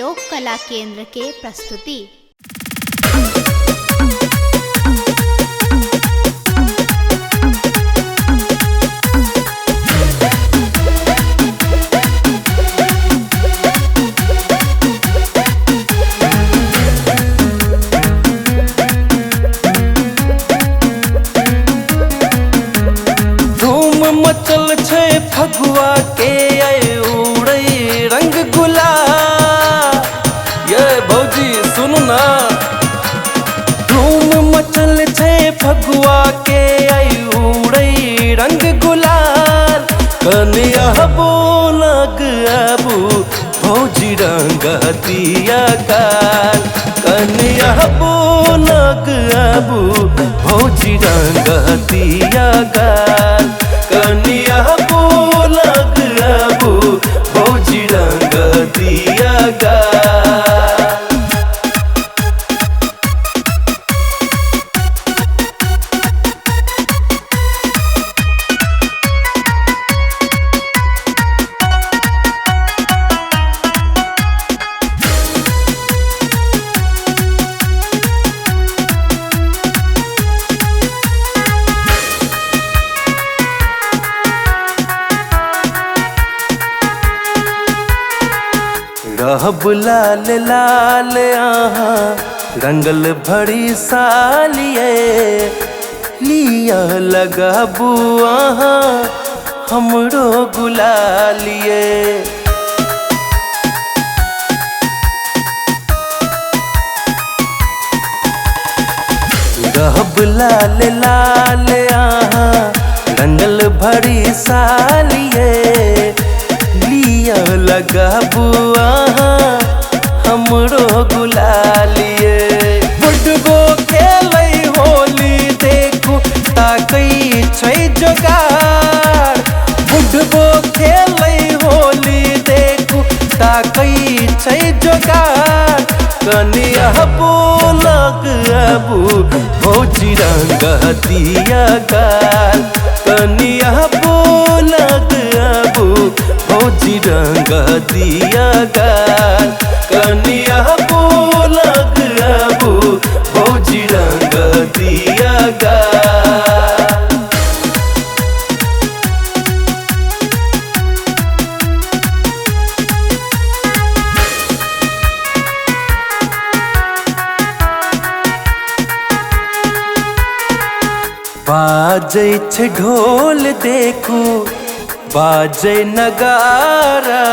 लोक कला केंद्र के प्रस्तुति। मचल छे फगुआ के आए उड़े रंग गुलाल। ये भौजी सुन ना, धूम मचल छे फगुआ के आए उड़े रंग गुलाल। कन्या बोलग आबू भौजी रंग दिया गाल। कन्या बोलग आबू भौजी रंग दिया गाल। कन्या बोलग आबू भौजी रंग दिया गाल। रहब लाल लाल आहा रंगल भरी सालिए। लिया लगाबू आहा हमरो गुलालिए। रहब लाल लाल आहा रंगल भरी सालिए। लिया लगाबू आहा हमरो गुलालिए। फुटबो खेलै होली देखू ताकै छै जोगार। फुटबो खेलै होली देखू ताकै छै जोगार। कन्या बोलग आबू भौजी रंग दिया गाल। कन्या बोलग आबू भौजी रंग दिया गाल। कन्या बोलग आबू भौजी रंग दिया गाल। बाजै छै ढोल देखू बाजै नगारा।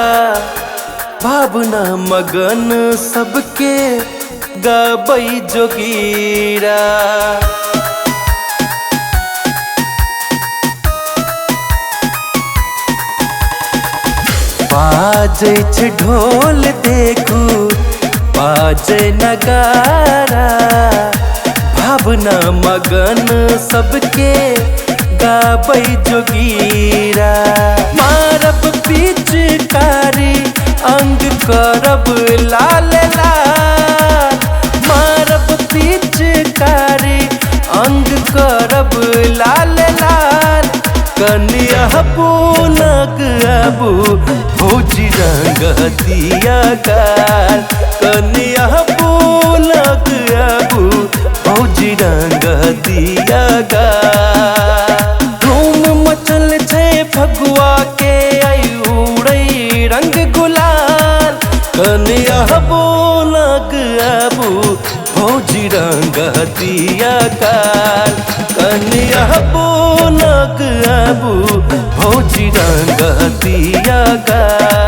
भावना मगन सबके गाबै जोगीरा। बाजै छै ढोल देखू बाजै नगारा। भावना मगन सबके गाबै जोगीरा। मारब पिचकारी अंग करब लाल लाल। मारब पिचकारी अंग करब लाल लाल। कन्या बोलग आबू भौजी रंग दिया गाल। कन्या बोलग आबू भौजी रंग दिया गाल। धूम मचल छे फगुआ के आई उड़े रंग गुलाल। कन्या बोलग आबू भौजी रंग दिया गाल। कन्या बोलग आबू भौजी रंग दिया गाल।